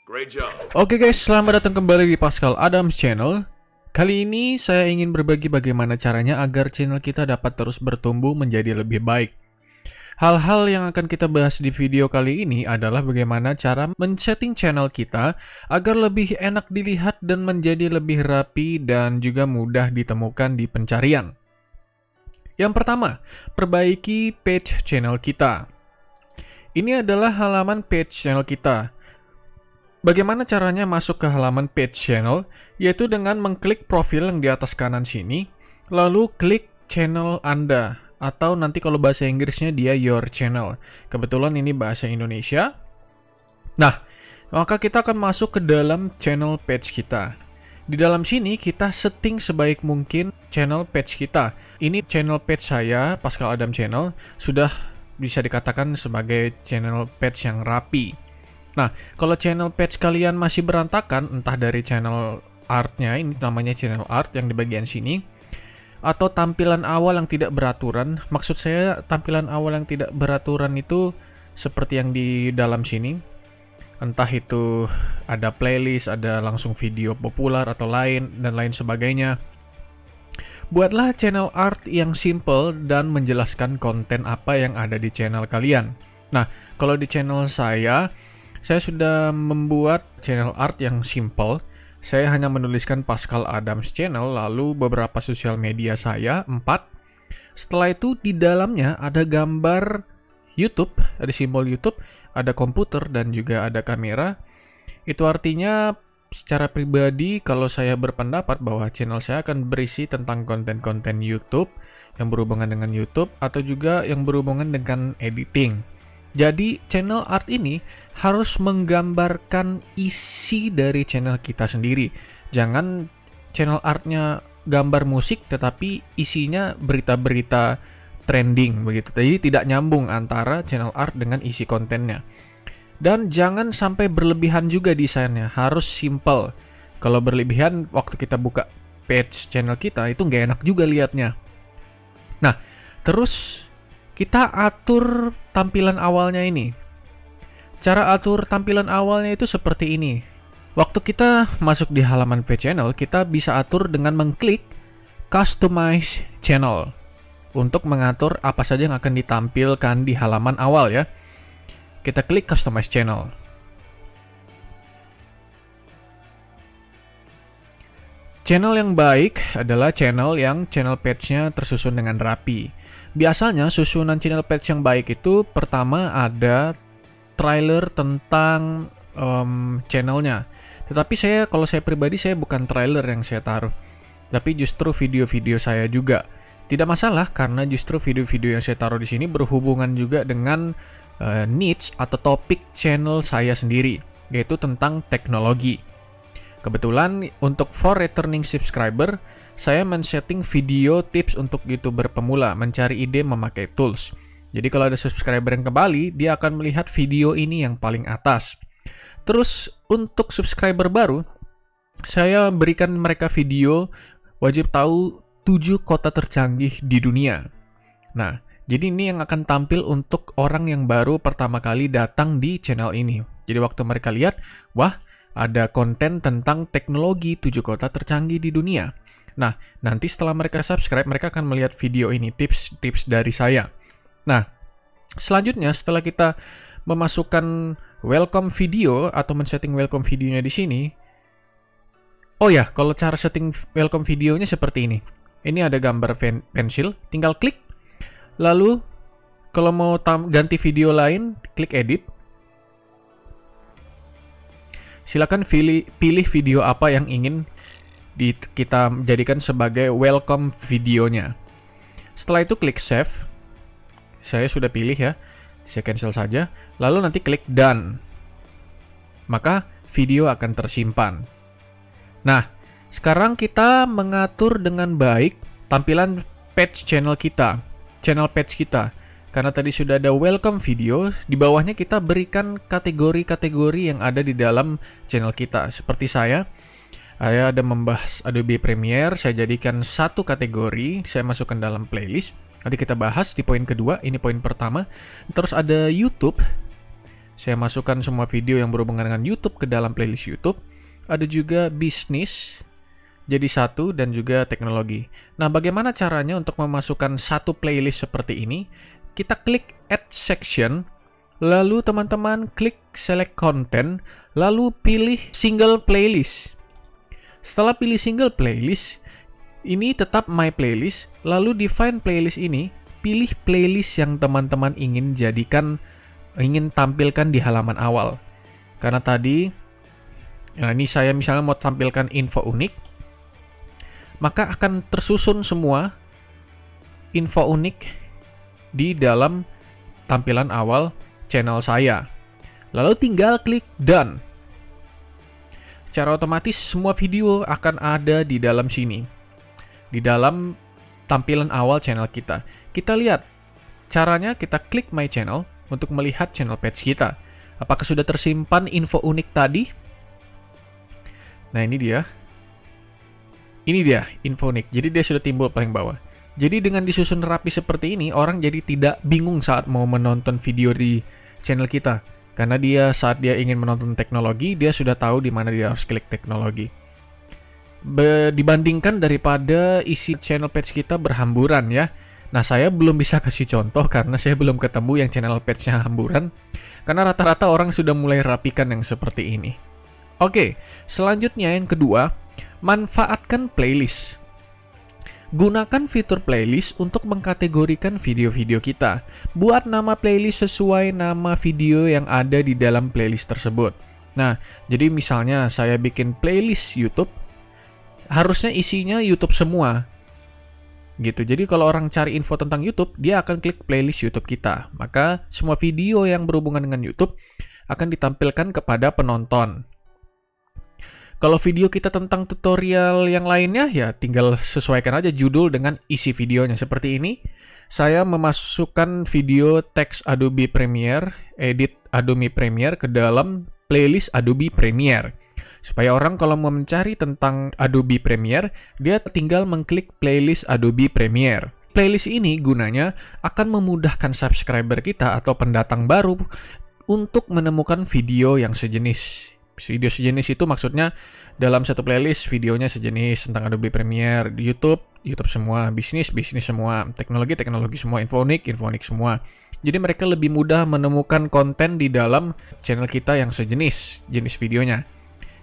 Great job. Oke guys, selamat datang kembali di Pascal Adams Channel. Kali ini saya ingin berbagi bagaimana caranya agar channel kita dapat terus bertumbuh menjadi lebih baik. Hal-hal yang akan kita bahas di video kali ini adalah bagaimana cara men-setting channel kita agar lebih enak dilihat dan menjadi lebih rapi dan juga mudah ditemukan di pencarian. Yang pertama, perbaiki page channel kita. Ini adalah halaman page channel kita. Bagaimana caranya masuk ke halaman page channel? Yaitu dengan mengklik profil yang di atas kanan sini, lalu klik channel Anda, atau nanti kalau bahasa Inggrisnya dia your channel. Kebetulan ini bahasa Indonesia. Nah, maka kita akan masuk ke dalam channel page kita. Di dalam sini kita setting sebaik mungkin channel page kita. Ini channel page saya, Pascal Adam Channel, sudah bisa dikatakan sebagai channel page yang rapi. Nah, kalau channel page kalian masih berantakan, entah dari channel artnya, ini namanya channel art yang di bagian sini, atau tampilan awal yang tidak beraturan. Maksud saya tampilan awal yang tidak beraturan itu seperti yang di dalam sini. Entah itu ada playlist, ada langsung video populer atau lain, dan lain sebagainya. Buatlah channel art yang simple dan menjelaskan konten apa yang ada di channel kalian. Nah, kalau di channel saya sudah membuat channel art yang simple. Saya hanya menuliskan Pascal Adams Channel, lalu beberapa sosial media saya, 4. Setelah itu di dalamnya ada gambar YouTube, ada simbol YouTube, ada komputer, dan juga ada kamera. Itu artinya secara pribadi kalau saya berpendapat bahwa channel saya akan berisi tentang konten-konten YouTube yang berhubungan dengan YouTube atau juga yang berhubungan dengan editing. Jadi channel art ini harus menggambarkan isi dari channel kita sendiri. Jangan channel artnya gambar musik tetapi isinya berita-berita trending begitu. Jadi tidak nyambung antara channel art dengan isi kontennya. Dan jangan sampai berlebihan juga desainnya, harus simple. Kalau berlebihan waktu kita buka page channel kita itu nggak enak juga liatnya. Nah, terus kita atur tampilan awalnya ini. Cara atur tampilan awalnya itu seperti ini. Waktu kita masuk di halaman page channel, kita bisa atur dengan mengklik Customize Channel untuk mengatur apa saja yang akan ditampilkan di halaman awal ya. Kita klik Customize Channel. Channel yang baik adalah channel yang channel page-nya tersusun dengan rapi. Biasanya susunan channel page yang baik itu pertama ada trailer tentang channelnya. Tetapi kalau saya pribadi saya bukan trailer yang saya taruh, tapi justru video-video saya juga. Tidak masalah karena justru video-video yang saya taruh di sini berhubungan juga dengan niche atau topik channel saya sendiri, yaitu tentang teknologi. Kebetulan untuk for returning subscriber, saya men-setting video tips untuk YouTuber pemula mencari ide memakai tools. Jadi kalau ada subscriber yang kembali, dia akan melihat video ini yang paling atas. Terus untuk subscriber baru, saya berikan mereka video wajib tahu 7 kota tercanggih di dunia. Nah, jadi ini yang akan tampil untuk orang yang baru pertama kali datang di channel ini. Jadi waktu mereka lihat, wah ada konten tentang teknologi 7 kota tercanggih di dunia. Nah, nanti setelah mereka subscribe, mereka akan melihat video ini, tips-tips dari saya. Nah, selanjutnya setelah kita memasukkan welcome video atau men-setting welcome videonya di sini. Oh ya, kalau cara setting welcome videonya seperti ini. Ini ada gambar pensil, tinggal klik. Lalu kalau mau ganti video lain, klik edit. Silakan pilih video apa yang ingin kita jadikan sebagai welcome videonya. Setelah itu klik save. Saya sudah pilih ya. Saya cancel saja. Lalu nanti klik done. Maka video akan tersimpan. Nah, sekarang kita mengatur dengan baik tampilan page channel kita. Channel page kita. Karena tadi sudah ada welcome video, di bawahnya kita berikan kategori-kategori yang ada di dalam channel kita. Seperti saya ada membahas Adobe Premiere, saya jadikan satu kategori, saya masukkan dalam playlist. Nanti kita bahas di poin kedua, ini poin pertama. Terus ada YouTube, Saya masukkan semua video yang berhubungan dengan YouTube ke dalam playlist YouTube. Ada juga bisnis jadi satu dan juga teknologi. Nah, bagaimana caranya untuk memasukkan satu playlist seperti ini? Kita klik Add Section, lalu teman-teman klik Select Content, lalu pilih Single Playlist. Setelah pilih Single Playlist, ini tetap My Playlist, lalu define playlist ini, pilih playlist yang teman-teman ingin tampilkan di halaman awal. Karena tadi, nah ini saya misalnya mau tampilkan info unik, maka akan tersusun semua info unik di dalam tampilan awal channel saya. Lalu tinggal klik Done. Secara otomatis semua video akan ada di dalam sini, di dalam tampilan awal channel kita. Kita lihat caranya, kita klik My Channel untuk melihat channel page kita. Apakah sudah tersimpan info unik tadi? Nah, ini dia. Ini dia info unik. Jadi dia sudah timbul paling bawah. Jadi dengan disusun rapi seperti ini, orang jadi tidak bingung saat mau menonton video di channel kita. Karena saat dia ingin menonton teknologi, dia sudah tahu di mana dia harus klik teknologi. Dibandingkan daripada isi channel page kita berhamburan ya. Nah, saya belum bisa kasih contoh karena saya belum ketemu yang channel page-nya hamburan. Karena rata-rata orang sudah mulai rapikan yang seperti ini. Oke, selanjutnya yang kedua, manfaatkan playlist. Gunakan fitur playlist untuk mengkategorikan video-video kita. Buat nama playlist sesuai nama video yang ada di dalam playlist tersebut. Nah, jadi misalnya saya bikin playlist YouTube, harusnya isinya YouTube semua. Gitu. Jadi kalau orang cari info tentang YouTube, dia akan klik playlist YouTube kita. Maka semua video yang berhubungan dengan YouTube akan ditampilkan kepada penonton. Kalau video kita tentang tutorial yang lainnya, ya tinggal sesuaikan aja judul dengan isi videonya. Seperti ini, saya memasukkan video teks Adobe Premiere, edit Adobe Premiere ke dalam playlist Adobe Premiere. Supaya orang kalau mau mencari tentang Adobe Premiere, dia tinggal mengklik playlist Adobe Premiere. Playlist ini gunanya akan memudahkan subscriber kita atau pendatang baru untuk menemukan video yang sejenis. Video sejenis itu maksudnya dalam satu playlist videonya sejenis tentang Adobe Premiere, di YouTube semua, bisnis semua, teknologi semua, info unik semua. Jadi mereka lebih mudah menemukan konten di dalam channel kita yang sejenis, jenis videonya.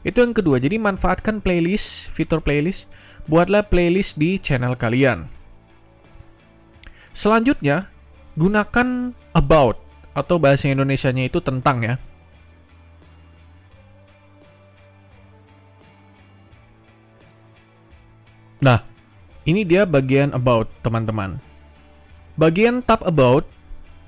Itu yang kedua, jadi manfaatkan playlist, fitur playlist, buatlah playlist di channel kalian. Selanjutnya, gunakan about, atau bahasa Indonesianya itu tentang ya. Nah, ini dia bagian about, teman-teman. Bagian tab about,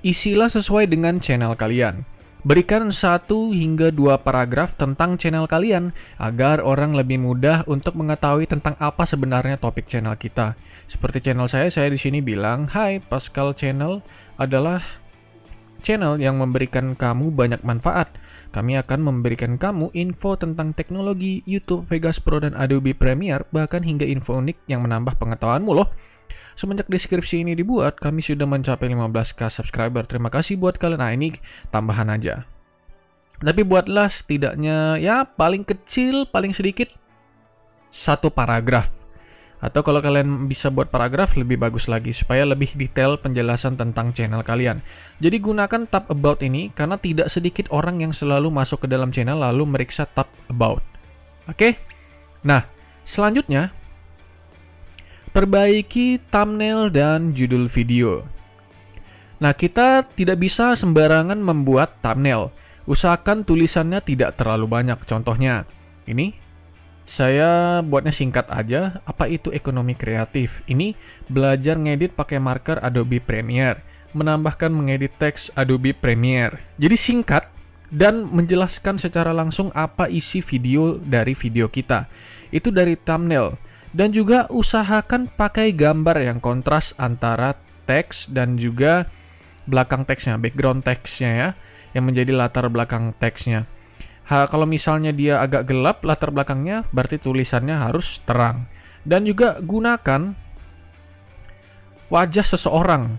isilah sesuai dengan channel kalian. Berikan 1 hingga 2 paragraf tentang channel kalian agar orang lebih mudah untuk mengetahui tentang apa sebenarnya topik channel kita. Seperti channel saya di sini bilang, "Hai, Pascal Channel adalah channel yang memberikan kamu banyak manfaat. Kami akan memberikan kamu info tentang teknologi, YouTube, Vegas Pro, dan Adobe Premiere, bahkan hingga info unik yang menambah pengetahuanmu loh. Semenjak deskripsi ini dibuat, kami sudah mencapai 15k subscriber. Terima kasih buat kalian." Nah, ini tambahan aja. Tapi buatlah setidaknya, ya paling kecil, paling sedikit 1 paragraf. Atau kalau kalian bisa buat paragraf, lebih bagus lagi, supaya lebih detail penjelasan tentang channel kalian. Jadi gunakan tab about ini, karena tidak sedikit orang yang selalu masuk ke dalam channel lalu meriksa tab about. Oke? Nah, selanjutnya, perbaiki thumbnail dan judul video. Nah, kita tidak bisa sembarangan membuat thumbnail. Usahakan tulisannya tidak terlalu banyak. Contohnya, ini saya buatnya singkat aja. Apa itu ekonomi kreatif? Ini belajar ngedit pakai marker Adobe Premiere, menambahkan mengedit teks Adobe Premiere. Jadi singkat dan menjelaskan secara langsung apa isi video dari video kita. Itu dari thumbnail. Dan juga usahakan pakai gambar yang kontras antara teks dan juga belakang teksnya, background teksnya ya, yang menjadi latar belakang teksnya. Kalau misalnya dia agak gelap latar belakangnya, berarti tulisannya harus terang. Dan juga gunakan wajah seseorang.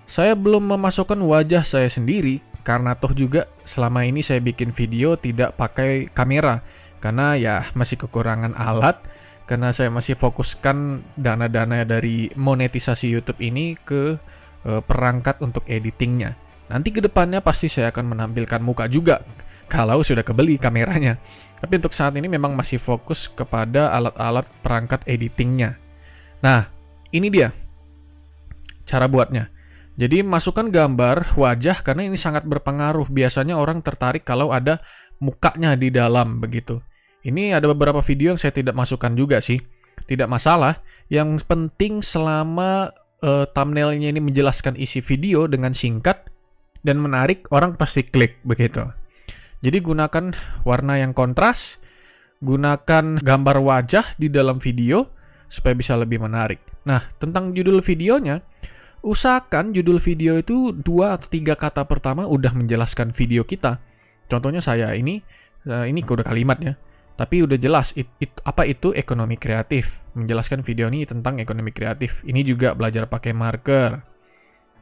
Saya belum memasukkan wajah saya sendiri Karena toh juga selama ini saya bikin video tidak pakai kamera. Karena ya masih kekurangan alat. Karena saya masih fokuskan dana-dana dari monetisasi YouTube ini ke perangkat untuk editingnya. Nanti ke depannya pasti saya akan menampilkan muka juga kalau sudah kebeli kameranya. Tapi untuk saat ini memang masih fokus kepada alat-alat perangkat editingnya. Nah, ini dia cara buatnya. Jadi masukkan gambar wajah karena ini sangat berpengaruh. Biasanya orang tertarik kalau ada mukanya di dalam begitu. Ini ada beberapa video yang saya tidak masukkan juga sih. Tidak masalah. Yang penting selama thumbnailnya ini menjelaskan isi video dengan singkat dan menarik, orang pasti klik begitu. Jadi gunakan warna yang kontras, gunakan gambar wajah di dalam video supaya bisa lebih menarik. Nah, tentang judul videonya, usahakan judul video itu 2 atau 3 kata pertama udah menjelaskan video kita. Contohnya saya ini udah kalimat ya. Tapi udah jelas apa itu ekonomi kreatif. Menjelaskan video ini tentang ekonomi kreatif. Ini juga belajar pakai marker.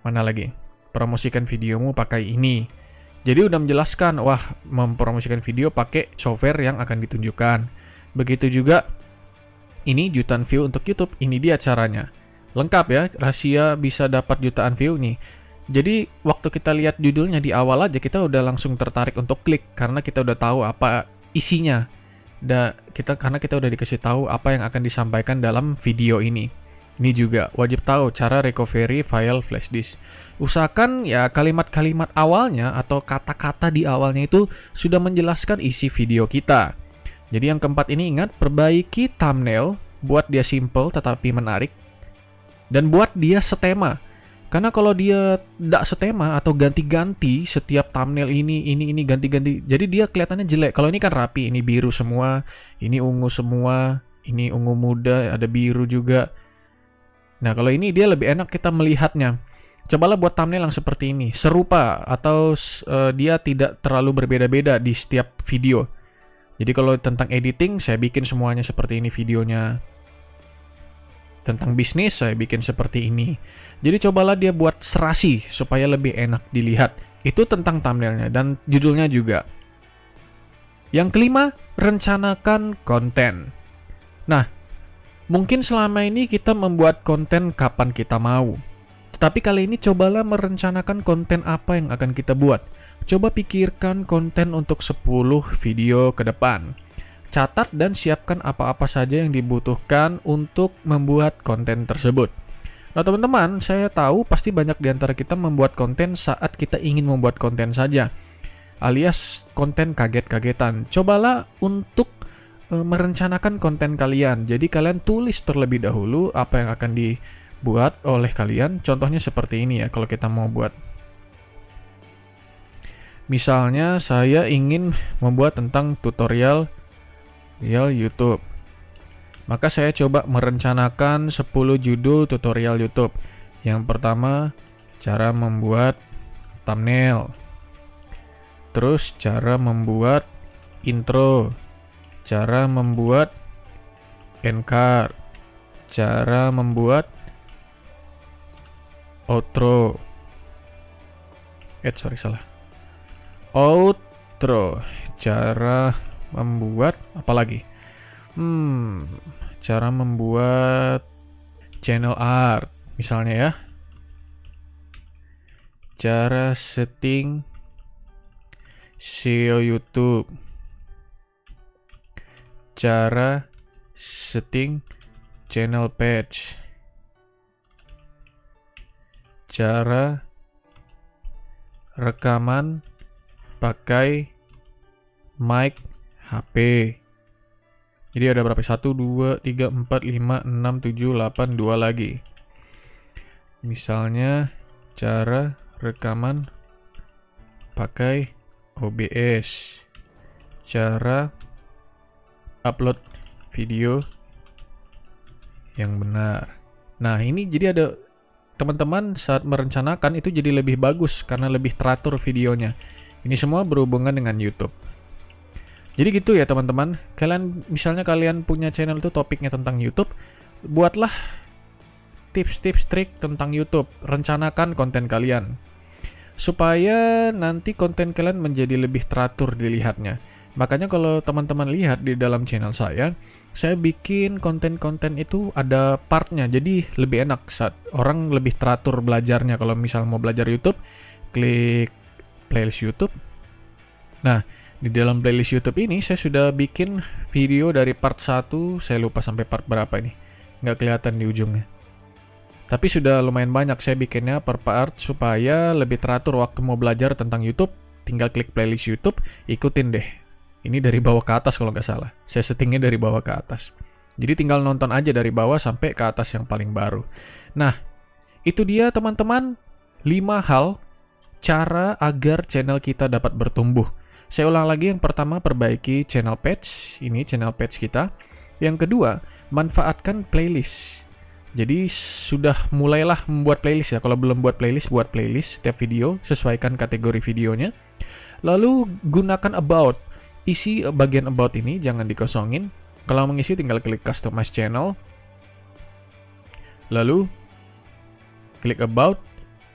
Mana lagi? Promosikan videomu pakai ini. Jadi udah menjelaskan, wah mempromosikan video pakai software yang akan ditunjukkan. Begitu juga ini jutaan view untuk YouTube. Ini dia caranya. Lengkap ya, rahasia bisa dapat jutaan view nih. Jadi waktu kita lihat judulnya di awal aja kita udah langsung tertarik untuk klik karena kita udah tahu apa isinya. Karena kita udah dikasih tahu apa yang akan disampaikan dalam video ini. Ini juga wajib tahu cara recovery file flash disk. Usahakan ya kalimat-kalimat awalnya atau kata-kata di awalnya itu sudah menjelaskan isi video kita. Jadi yang keempat ini ingat, perbaiki thumbnail, buat dia simple tetapi menarik. Dan buat dia setema. Karena kalau dia tidak setema atau ganti-ganti setiap thumbnail ini ganti-ganti, jadi dia kelihatannya jelek. Kalau ini kan rapi, ini biru semua, ini ungu semua, ini ungu muda, ada biru juga. Nah, kalau ini dia lebih enak kita melihatnya. Cobalah buat thumbnail yang seperti ini, serupa atau dia tidak terlalu berbeda-beda di setiap video. Jadi kalau tentang editing, saya bikin semuanya seperti ini videonya. Tentang bisnis, saya bikin seperti ini. Jadi cobalah dia buat serasi supaya lebih enak dilihat. Itu tentang thumbnailnya dan judulnya juga. Yang kelima, rencanakan konten. Nah, mungkin selama ini kita membuat konten kapan kita mau. Tetapi kali ini cobalah merencanakan konten apa yang akan kita buat. Coba pikirkan konten untuk 10 video ke depan. Catat dan siapkan apa-apa saja yang dibutuhkan untuk membuat konten tersebut. Nah teman-teman, saya tahu pasti banyak di antara kita membuat konten saat kita ingin membuat konten saja, alias konten kaget-kagetan. Cobalah untuk merencanakan konten kalian. Jadi kalian tulis terlebih dahulu apa yang akan dibuat oleh kalian. Contohnya seperti ini ya, kalau kita mau buat. Misalnya saya ingin membuat tentang tutorial YouTube. Maka saya coba merencanakan 10 judul tutorial YouTube. Yang pertama, cara membuat thumbnail. Terus cara membuat intro. Cara membuat end card. Cara membuat outro. Salah. Outro. Cara membuat apa lagi? Cara membuat channel art misalnya ya. Cara setting SEO YouTube. Cara setting channel page. Cara rekaman pakai mic HP. Jadi ada berapa? 1, 2, 3, 4, 5, 6, 7, 8, 2 lagi. Misalnya cara rekaman pakai OBS. Cara upload video yang benar. Nah, ini jadi ada teman-teman saat merencanakan itu jadi lebih bagus karena lebih teratur videonya. Ini semua berhubungan dengan YouTube. Jadi gitu ya teman-teman. Misalnya kalian punya channel itu topiknya tentang YouTube, buatlah tips-tips trik tentang YouTube. Rencanakan konten kalian. supaya nanti konten kalian menjadi lebih teratur dilihatnya. Makanya kalau teman-teman lihat di dalam channel saya bikin konten-konten itu ada partnya, jadi lebih enak saat orang lebih teratur belajarnya. Kalau misal mau belajar YouTube, klik playlist YouTube. Nah, di dalam playlist YouTube ini saya sudah bikin video dari part 1, saya lupa sampai part berapa ini, nggak kelihatan di ujungnya. Tapi sudah lumayan banyak saya bikinnya per part supaya lebih teratur waktu mau belajar tentang YouTube. Tinggal klik playlist YouTube, ikutin deh. Ini dari bawah ke atas kalau nggak salah. Saya settingnya dari bawah ke atas. Jadi tinggal nonton aja dari bawah sampai ke atas yang paling baru. Nah, itu dia teman-teman 5 hal cara agar channel kita dapat bertumbuh. Saya ulang lagi, yang pertama perbaiki channel page. Ini channel page kita. Yang kedua, manfaatkan playlist. Jadi sudah mulailah membuat playlist ya. Kalau belum buat playlist, buat playlist setiap video, sesuaikan kategori videonya. Lalu gunakan about. Isi bagian about ini, jangan dikosongin. Kalau mengisi tinggal klik customize channel. Lalu klik about.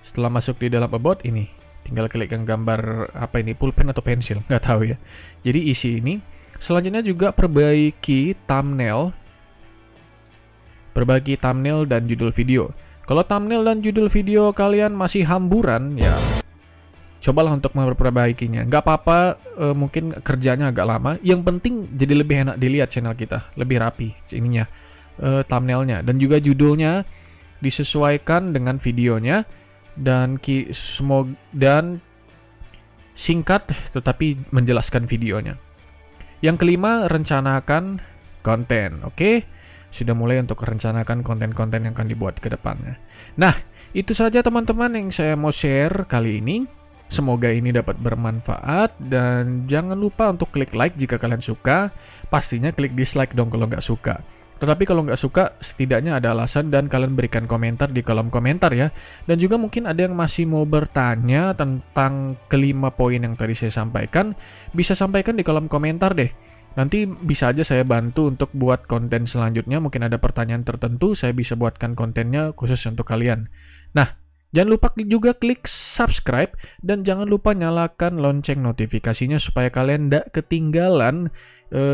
Setelah masuk di dalam about ini, tinggal klik yang gambar apa ini, pulpen atau pensil, nggak tahu ya. Jadi isi ini. Selanjutnya juga perbaiki thumbnail. Perbaiki thumbnail dan judul video. Kalau thumbnail dan judul video kalian masih hamburan, ya cobalah untuk memperbaikinya. Nggak apa-apa, mungkin kerjanya agak lama. Yang penting jadi lebih enak dilihat channel kita, lebih rapi ininya, thumbnailnya dan juga judulnya disesuaikan dengan videonya dan singkat tetapi menjelaskan videonya. Yang kelima, rencanakan konten. Oke, sudah mulai untuk rencanakan konten-konten yang akan dibuat ke depannya. Nah, itu saja teman-teman yang saya mau share kali ini. Semoga ini dapat bermanfaat, dan jangan lupa untuk klik like jika kalian suka. Pastinya klik dislike dong kalau nggak suka. Tetapi kalau nggak suka, setidaknya ada alasan dan kalian berikan komentar di kolom komentar ya. Dan juga mungkin ada yang masih mau bertanya tentang kelima poin yang tadi saya sampaikan, bisa sampaikan di kolom komentar deh. Nanti bisa aja saya bantu untuk buat konten selanjutnya. Mungkin ada pertanyaan tertentu, saya bisa buatkan kontennya khusus untuk kalian. Nah, jangan lupa juga klik subscribe dan jangan lupa nyalakan lonceng notifikasinya supaya kalian tidak ketinggalan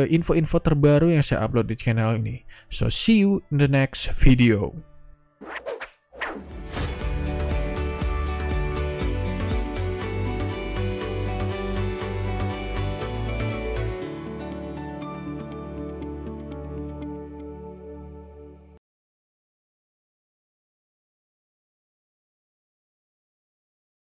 info-info terbaru yang saya upload di channel ini. So see you in the next video.